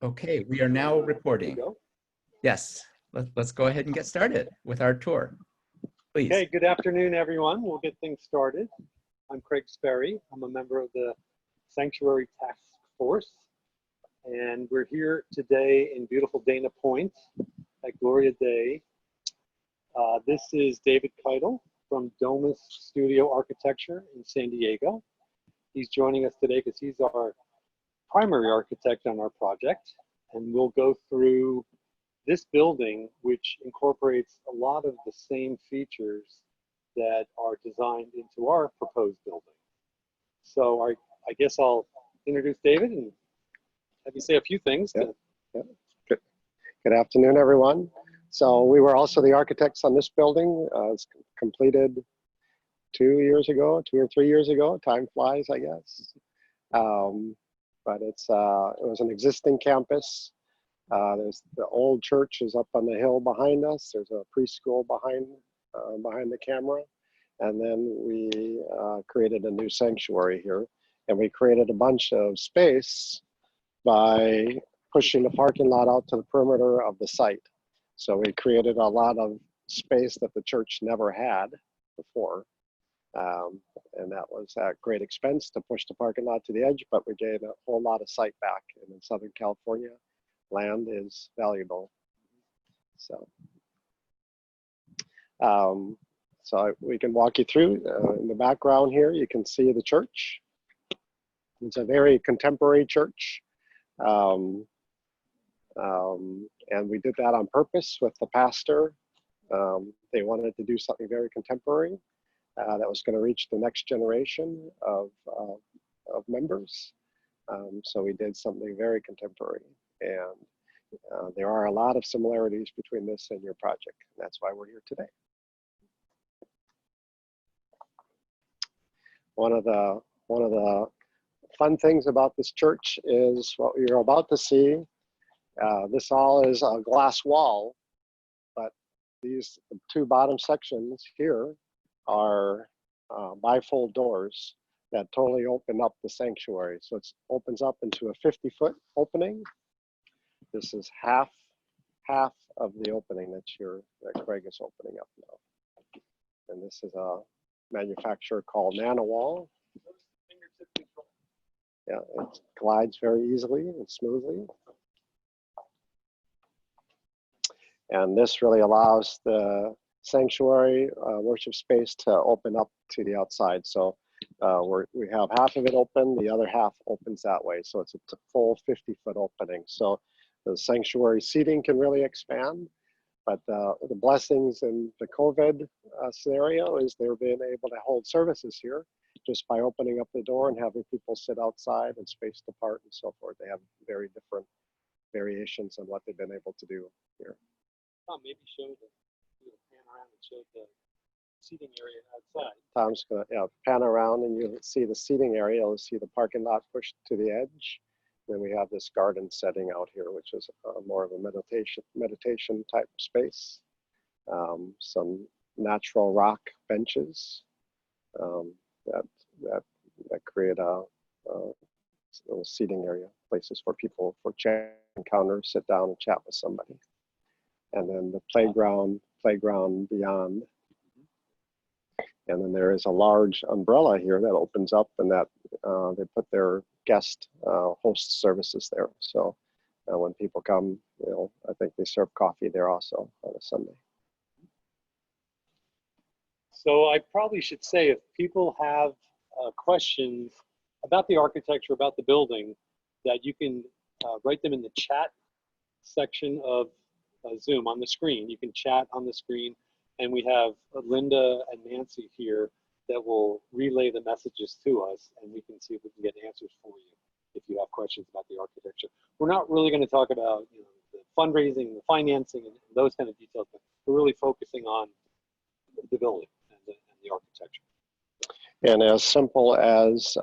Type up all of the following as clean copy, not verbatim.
Okay, we are now recording. Go. Yes, let's go ahead and get started with our tour, please. Okay, good afternoon, everyone. We'll get things started. I'm Craig Sperry. I'm a member of the Sanctuary Task Force, and we're here today in beautiful Dana Point at Gloria Dei. This is David Keitel from Domus Studio Architecture in San Diego. He's joining us today because he's our primary architect on our project, and we'll go through this building, which incorporates a lot of the same features that are designed into our proposed building. So I guess I'll introduce David and have you say a few things. Yeah. Good afternoon, everyone. So we were also the architects on this building. It's completed 2 years ago, 2 or 3 years ago. Time flies, I guess. But it was an existing campus. There's the old church is up on the hill behind us. There's a preschool behind the camera. And then we created a new sanctuary here. And we created a bunch of space by pushing the parking lot out to the perimeter of the site. So we created a lot of space that the church never had before. And that was at great expense to push the parking lot to the edge, but we gained a whole lot of site back. And in Southern California, land is valuable. So, we can walk you through. In the background here, you can see the church. It's a very contemporary church. And we did that on purpose with the pastor. They wanted to do something very contemporary. That was going to reach the next generation of members. So we did something very contemporary. And there are a lot of similarities between this and your project. That's why we're here today. One of the fun things about this church is what you're about to see. This all is a glass wall, but these two bottom sections here are bifold doors that totally open up the sanctuary. So it opens up into a 50-foot opening. This is half of the opening that Craig is opening up now. And this is a manufacturer called NanoWall. Yeah, it glides very easily and smoothly. And this really allows the sanctuary worship space to open up to the outside. So we have half of it open, the other half opens that way. So it's a full 50-foot opening. So the sanctuary seating can really expand. But the blessings in the COVID scenario is they're being able to hold services here just by opening up the door and having people sit outside and spaced apart and so forth. They have very different variations on what they've been able to do here. Maybe show the pan around and show the seating area outside. Tom's going to pan around and you'll see the seating area. You'll see the parking lot pushed to the edge. Then we have this garden setting out here, which is more of a meditation type space. Some natural rock benches that create a little seating area, places for people for chat encounters, sit down and chat with somebody. And then the playground beyond. And then there is a large umbrella here that opens up and that they put their guest host services there. So when people come, I think they serve coffee there also on a Sunday. So I probably should say if people have questions about the architecture, about the building, that you can write them in the chat section of Zoom on the screen. You can chat on the screen. And we have Linda and Nancy here that will relay the messages to us, and we can see if we can get answers for you if you have questions about the architecture. We're not really going to talk about the fundraising, the financing, and those kind of details, but we're really focusing on the building and the architecture. And as simple as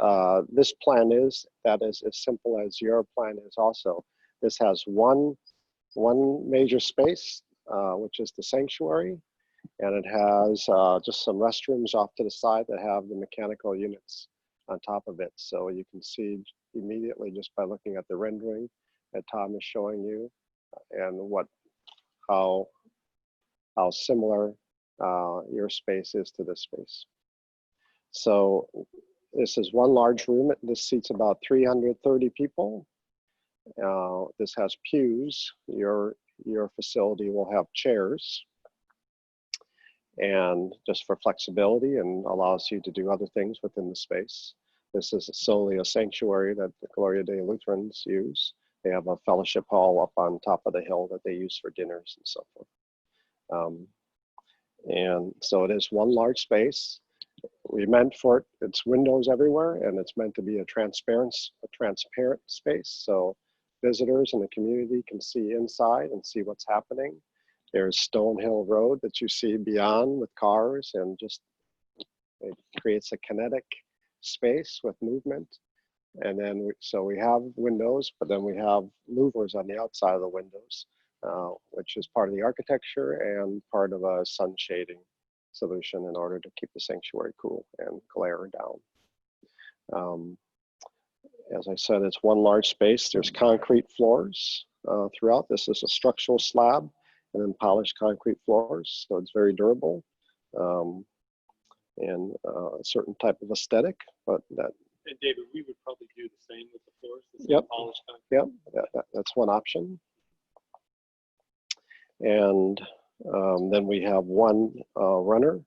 this plan is, that is as simple as your plan is also. This has one major space, which is the sanctuary. And it has just some restrooms off to the side that have the mechanical units on top of it. So you can see immediately just by looking at the rendering that Tom is showing you, and how similar your space is to this space. So this is one large room. This seats about 330 people. This has pews. Your facility will have chairs, and just for flexibility, and allows you to do other things within the space. This is solely a sanctuary that the Gloria Dei Lutherans use. They have a fellowship hall up on top of the hill that they use for dinners and so forth. And so it is one large space. We meant for it, it's windows everywhere, and it's meant to be a transparent space. So visitors in the community can see inside and see what's happening. There's Stonehill Road that you see beyond with cars, and just it creates a kinetic space with movement. And then so we have windows, but then we have louvers on the outside of the windows, which is part of the architecture and part of a sun shading solution in order to keep the sanctuary cool and glare down. As I said, it's one large space. There's concrete floors throughout. This is a structural slab and then polished concrete floors, so it's very durable, and a certain type of aesthetic. But that. And David, we would probably do the same with the floors. The same Yep. Polished concrete. Yep. That's one option. And then we have one runner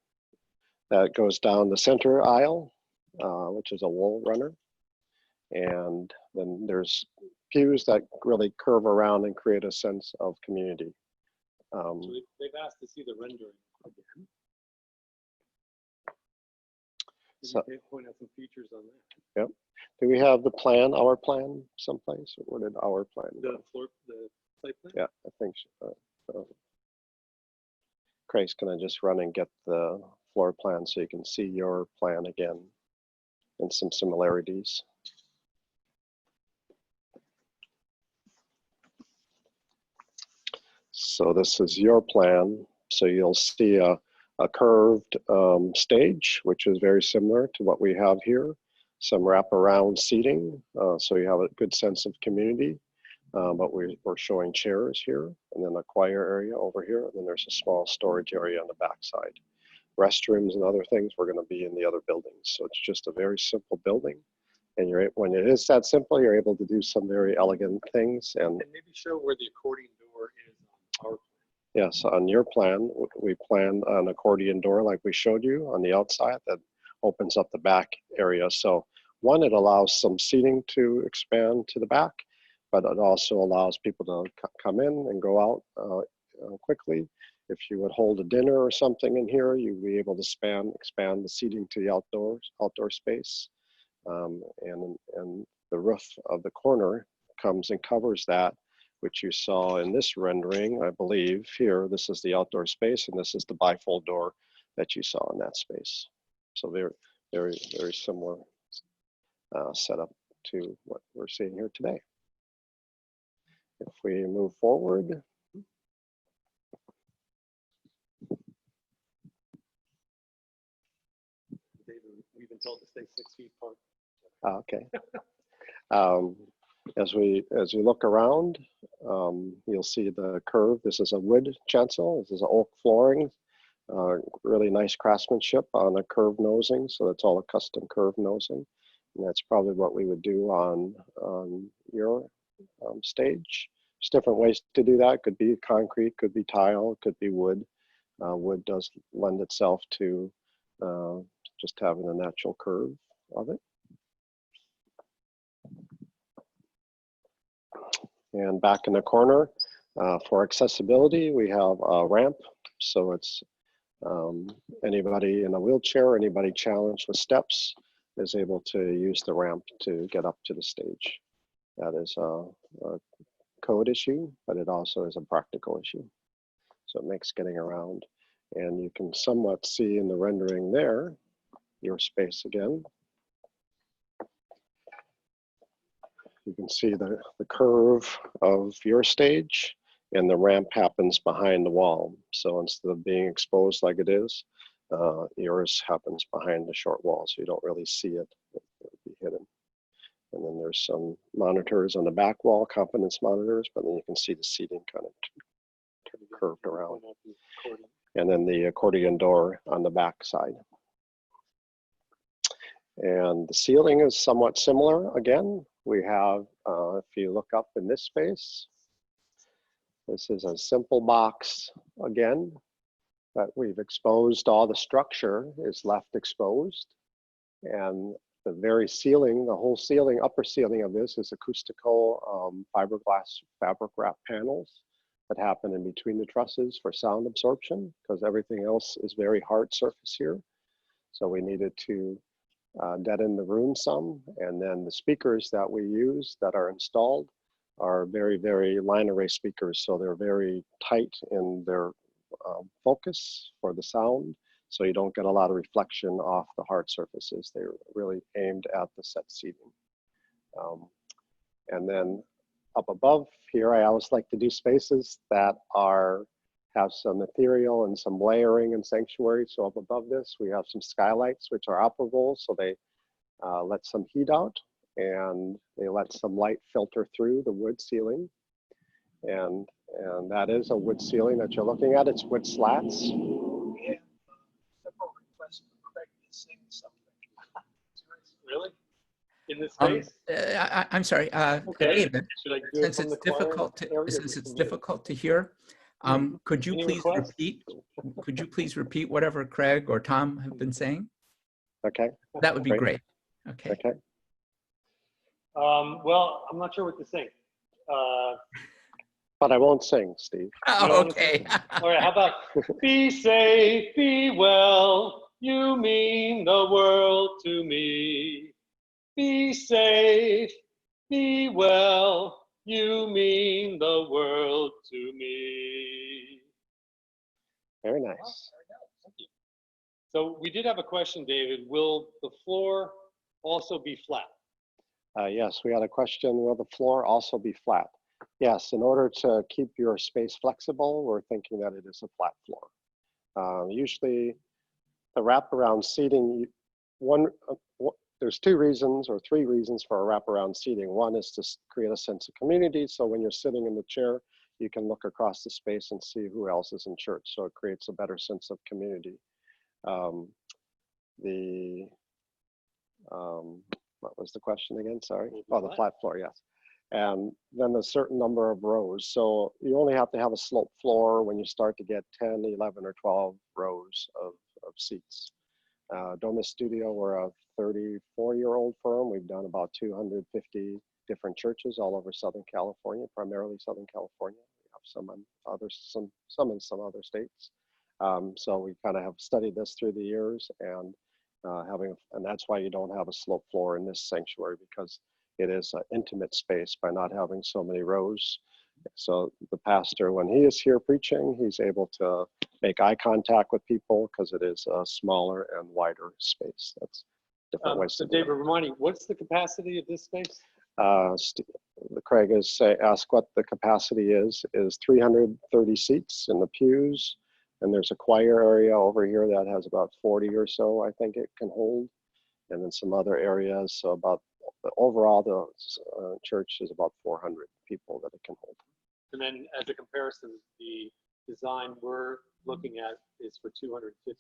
that goes down the center aisle, which is a wool runner. And then there's pews that really curve around and create a sense of community. So they've asked to see the rendering again. So, They point out some features on that. yep. Do we have the plan, our plan, someplace? Or where did our plan go? The site plan? Yeah, I think so. Craig's gonna just run and get the floor plan so you can see your plan again and some similarities. So this is your plan. So you'll see a curved stage, which is very similar to what we have here. Some wraparound seating, so you have a good sense of community. But we're showing chairs here, and then a choir area over here, and then there's a small storage area on the backside. Restrooms and other things were going to be in the other buildings. So it's just a very simple building, and when it is that simple, you're able to do some very elegant things. And maybe show where the accordion door is on our plan. yes, on your plan, we planned an accordion door like we showed you on the outside that opens up the back area. So one, it allows some seating to expand to the back, but it also allows people to come in and go out quickly. If you would hold a dinner or something in here, you'd be able to expand the seating to the outdoor space. And the roof of the corner comes and covers that, which you saw in this rendering, I believe. Here, this is the outdoor space, and this is the bifold door that you saw in that space. So very, very, very similar setup to what we're seeing here today. If we move forward. David, we've been told to stay 6 feet apart. Okay. As we look around, you'll see the curve. This is a wood chancel. This is oak flooring. Really nice craftsmanship on a curved nosing. So that's all a custom curved nosing. And that's probably what we would do on your stage. There's different ways to do that. Could be concrete, could be tile, could be wood. Wood does lend itself to just having a natural curve of it. And back in the corner, for accessibility, we have a ramp. So it's anybody in a wheelchair, anybody challenged with steps is able to use the ramp to get up to the stage. That is a code issue, but it also is a practical issue. So it makes getting around. And you can somewhat see in the rendering there, your space again. You can see the curve of your stage, and the ramp happens behind the wall. So instead of being exposed like it is, yours happens behind the short wall, so you don't really see it. It would be hidden. And then there's some monitors on the back wall, confidence monitors, but then you can see the seating kind of curved around. And then the accordion door on the back side. And the ceiling is somewhat similar. Again, we have, if you look up in this space, this is a simple box again, but we've exposed all the structure is left exposed. And the very ceiling, the whole ceiling, upper ceiling of this is acoustical fiberglass fabric wrap panels that happen in between the trusses for sound absorption, because everything else is very hard surface here. So we needed to deaden the room some. And then the speakers that we use that are installed are very, very line array speakers. So they're very tight in their focus for the sound. So you don't get a lot of reflection off the hard surfaces. They're really aimed at the set seating. And then up above here, I always like to do spaces that have some ethereal and some layering and sanctuary. So up above this, we have some skylights, which are operable. So they let some heat out and they let some light filter through the wood ceiling. And that is a wood ceiling that you're looking at. It's wood slats. Several requests for Craig to sing something. Really? In this space? I'm sorry, David, Should I do it since from it's the choir difficult to hear, could you Any please requests? repeat whatever Craig or Tom have been saying? Okay. That would be great. Okay. Okay. Well, I'm not sure what to sing. But I won't sing, Steve. Oh, okay. All right, how about be safe, be well, you mean the world to me. Be safe, be well, you mean the world to me. Very nice. Thank you. So we did have a question, David. Will the floor also be flat? Yes, we had a question, will the floor also be flat? Yes, in order to keep your space flexible, we're thinking that it is a flat floor. Usually the wraparound seating, there's two reasons or three reasons for a wraparound seating. One is to create a sense of community. So when you're sitting in the chair, you can look across the space and see who else is in church. So it creates a better sense of community. What was the question again? Sorry. Oh, the flat floor, yes. And then a certain number of rows. So you only have to have a slope floor when you start to get 10, 11, or 12 rows of seats. Domus Studio, we're a 34-year-old firm. We've done about 250 different churches all over Southern California, primarily Southern California. We have some in some other states. So we kind of have studied this through the years, and that's why you don't have a slope floor in this sanctuary, because it is an intimate space by not having so many rows. So the pastor, when he is here preaching, he's able to make eye contact with people because it is a smaller and wider space. That's different ways so to do David, remind me, what's the capacity of this space? Craig has asked what the capacity is 330 seats in the pews. And there's a choir area over here that has about 40 or so, I think it can hold. And then some other areas, so about, overall the church is about 400 people that it can hold. And then as a comparison, the design we're looking at is for 250.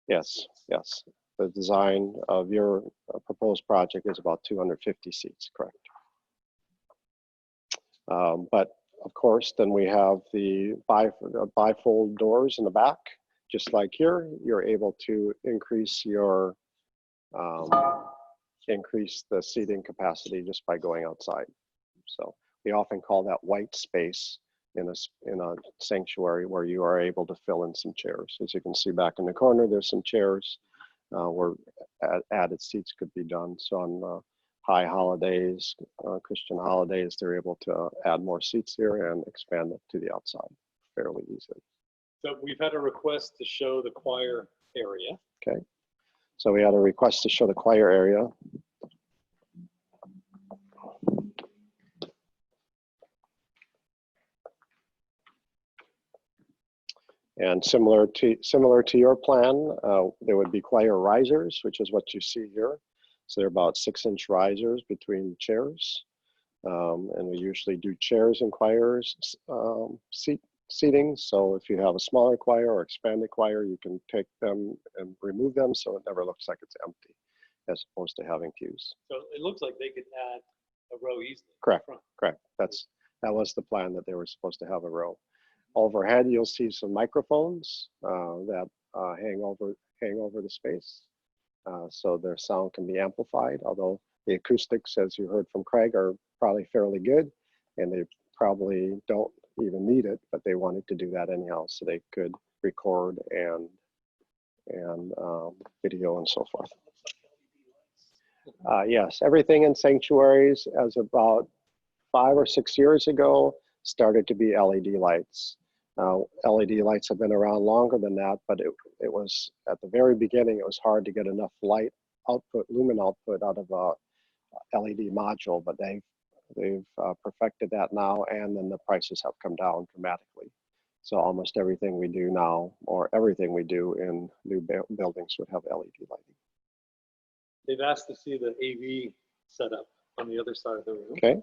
Yes, yes. The design of your proposed project is about 250 seats, correct. But of course, then we have the bifold doors in the back. Just like here, you're able to increase your increase the seating capacity just by going outside. So we often call that white space in a sanctuary where you are able to fill in some chairs. As you can see back in the corner, there's some chairs where added seats could be done. So on high holidays, Christian holidays, they're able to add more seats here and expand it to the outside fairly easily. So we've had a request to show the choir area. Okay, so we had a request to show the choir area. And similar to your plan, there would be choir risers, which is what you see here. So they're about 6-inch risers between chairs. And we usually do chairs and choirs seating. So if you have a smaller choir or expanded choir, you can take them and remove them so it never looks like it's empty, as opposed to having pews. So it looks like they could add a row easily. Correct, correct. That was the plan, that they were supposed to have a row. Overhead, you'll see some microphones that hang over the space, so their sound can be amplified. Although the acoustics, as you heard from Craig, are probably fairly good, and they probably don't even need it, but they wanted to do that anyhow, so they could record and video and so forth. Yes, everything in sanctuaries, as about 5 or 6 years ago, started to be LED lights. LED lights have been around longer than that, but it was, at the very beginning, it was hard to get enough light output, lumen output out of a LED module, but they've perfected that now, and then the prices have come down dramatically. So almost everything we do now, or everything we do in new buildings, would have LED lighting. They've asked to see the AV setup on the other side of the room. Okay.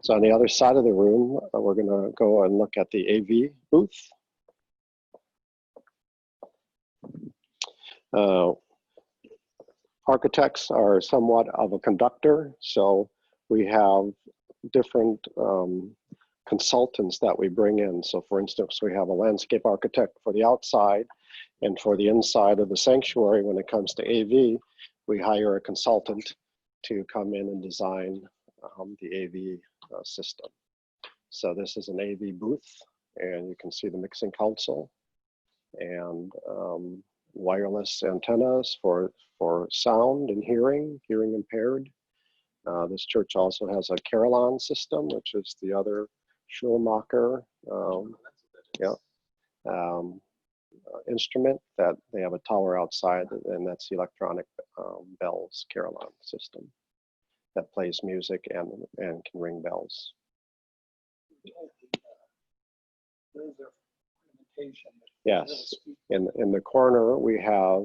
So on the other side of the room, we're going to go and look at the AV booth. Architects are somewhat of a conductor, so we have different consultants that we bring in. So for instance, we have a landscape architect for the outside, and for the inside of the sanctuary, when it comes to AV, we hire a consultant to come in and design the AV system. So this is an AV booth, and you can see the mixing console and wireless antennas for sound and hearing impaired. This church also has a Carillon System, which is the other Schulmacher instrument that they have a tower outside, and that's the electronic bells Carillon System that plays music and can ring bells. Yes, in the corner we have,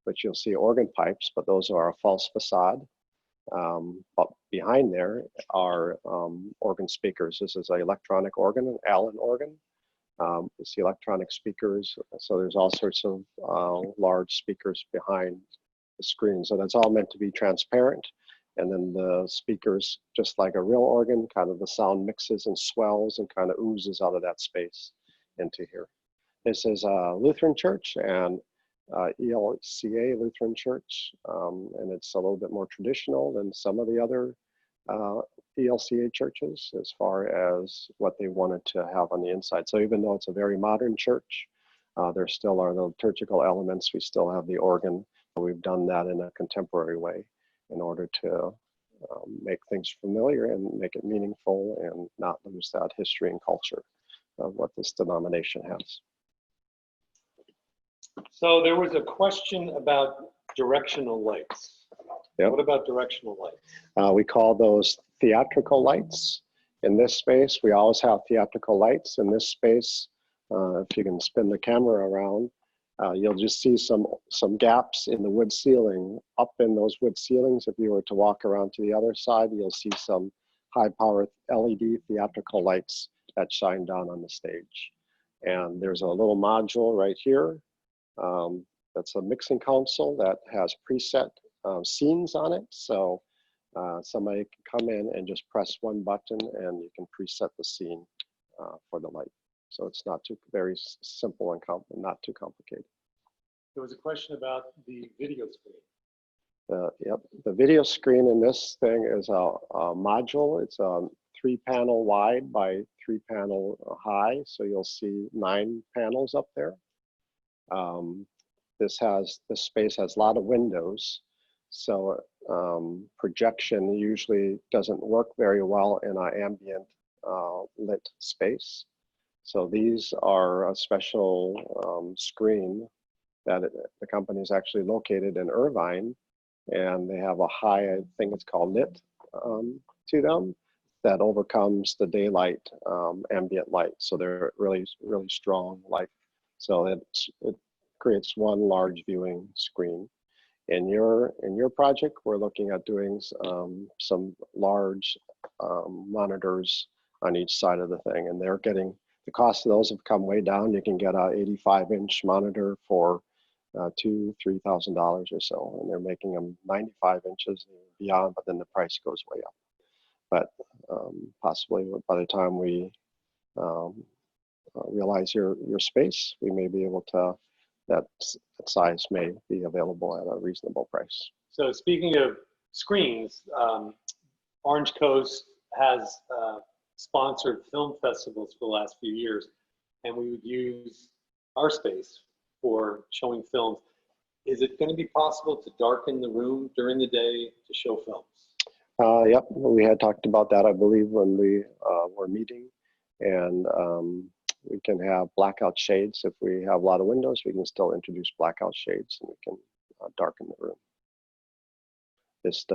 which you'll see organ pipes, but those are a false facade. But behind there are organ speakers. This is an electronic organ, an Allen organ. It's the electronic speakers, so there's all sorts of large speakers behind the screen. So that's all meant to be transparent. And then the speakers, just like a real organ, kind of the sound mixes and swells and kind of oozes out of that space into here. This is a Lutheran church, and ELCA Lutheran Church, and it's a little bit more traditional than some of the other ELCA churches as far as what they wanted to have on the inside. So even though it's a very modern church, there still are the liturgical elements. We still have the organ, but we've done that in a contemporary way in order to make things familiar and make it meaningful and not lose that history and culture of what this denomination has. So there was a question about directional lights. Yep. What about directional lights? We call those theatrical lights. In this space, we always have theatrical lights. In this space, if you can spin the camera around, you'll just see some gaps in the wood ceiling. Up in those wood ceilings, if you were to walk around to the other side, you'll see some high-powered LED theatrical lights that shine down on the stage. And there's a little module right here. That's a mixing console that has preset scenes on it. So somebody can come in and just press one button and you can preset the scene for the light. So it's not very simple and not too complicated. There was a question about the video screen. Yep, the video screen in this thing is a module. It's 3-panel wide by 3-panel high. So you'll see 9 panels up there. This space has a lot of windows. So projection usually doesn't work very well in an ambient lit space. So these are a special screen that the company is actually located in Irvine, and they have a high, I think it's called lit to them, that overcomes the daylight ambient light. So they're really, really strong light. So it creates one large viewing screen. In your project, we're looking at doing some large monitors on each side of the thing, and they're getting, the cost of those have come way down. You can get a 85-inch monitor for $2,000–3,000 or so, and they're making them 95 inches and beyond, but then the price goes way up. But possibly by the time we realize your space, we may be able to, that size may be available at a reasonable price. So speaking of screens, Orange Coast has sponsored film festivals for the last few years, and we would use our space for showing films. Is it going to be possible to darken the room during the day to show films? Yep, we had talked about that, I believe, when we were meeting, and we can have blackout shades. If we have a lot of windows, we can still introduce blackout shades, and we can darken the room. This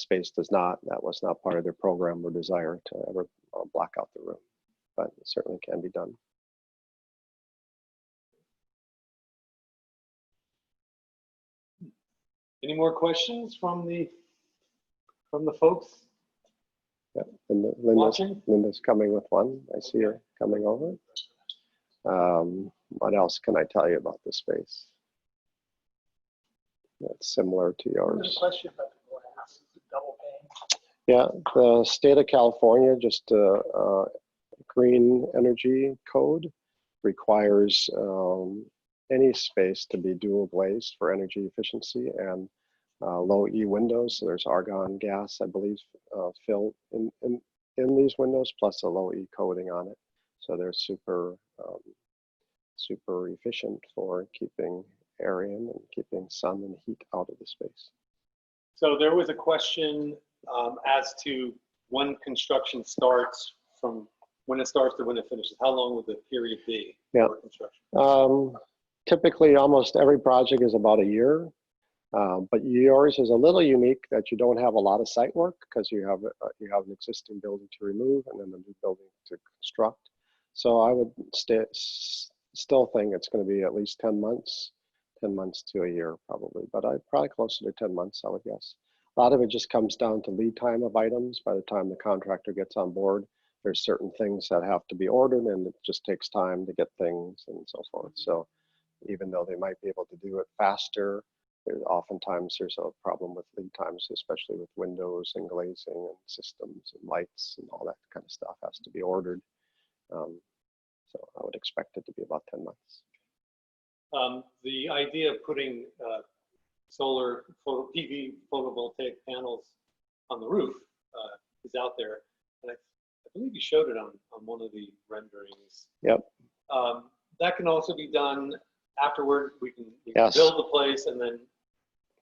space does not, that was not part of their program or desire to ever black out the room, but it certainly can be done. Any more questions from the folks? Yeah, Watching? Linda's coming with one. I see her coming over. What else can I tell you about this space? That's similar to yours. Question about the glass. Is it double pane? Yeah, the state of California, just green energy code requires any space to be dual glazed for energy efficiency and low E windows. So there's argon gas, I believe, filled in these windows, plus a low E coating on it. So they're super efficient for keeping air in and keeping sun and heat out of the space. So there was a question as to when construction starts, from when it starts to when it finishes. How long will the period be for construction? Typically, almost every project is about a year, but yours is a little unique that you don't have a lot of site work because you have an existing building to remove and then a new building to construct. So I would still think it's going to be at least 10 months to a year probably, but probably closer to 10 months, I would guess. A lot of it just comes down to lead time of items. By the time the contractor gets on board, there's certain things that have to be ordered, and it just takes time to get things and so forth. So even though they might be able to do it faster, oftentimes there's a problem with lead times, especially with windows and glazing and systems and lights and all that kind of stuff has to be ordered. So I would expect it to be about 10 months. The idea of putting solar PV photovoltaic panels on the roof is out there, and I believe you showed it on one of the renderings. Yep. That can also be done afterward. We can Yes. build the place and then.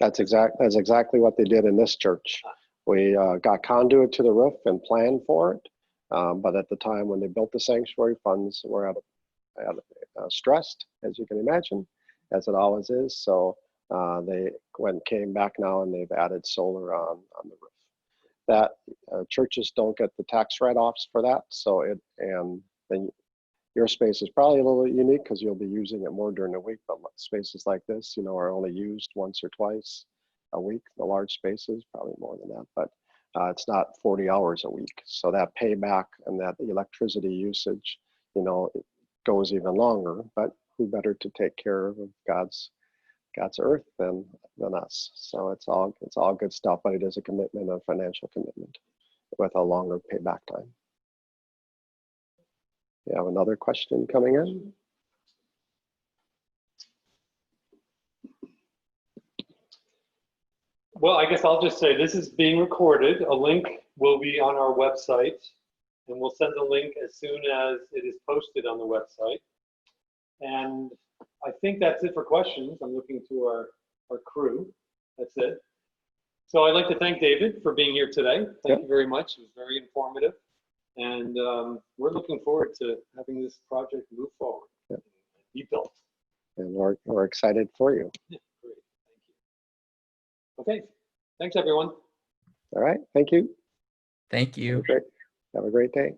That's exactly what they did in this church. We got conduit to the roof and planned for it, but at the time when they built the sanctuary, funds were stressed, as you can imagine, as it always is. So they came back now and they've added solar on the roof. That churches don't get the tax write-offs for that. So and then your space is probably a little unique because you'll be using it more during the week, but spaces like this, are only used once or twice a week. The large spaces, probably more than that, but it's not 40 hours a week. So that payback and that electricity usage, it goes even longer, but who better to take care of God's earth than us? So it's all good stuff, but it is a commitment, a financial commitment with a longer payback time. You have another question coming in? Well, I guess I'll just say this is being recorded. A link will be on our website, and we'll send the link as soon as it is posted on the website. And I think that's it for questions. I'm looking to our crew. That's it. So I'd like to thank David for being here today. Thank you very much. It was very informative. And we're looking forward to having this project move forward and be built. And we're excited for you. Yeah, great. Thank you. Okay. Thanks, everyone. All right. Thank you. Thank you. Have a great day.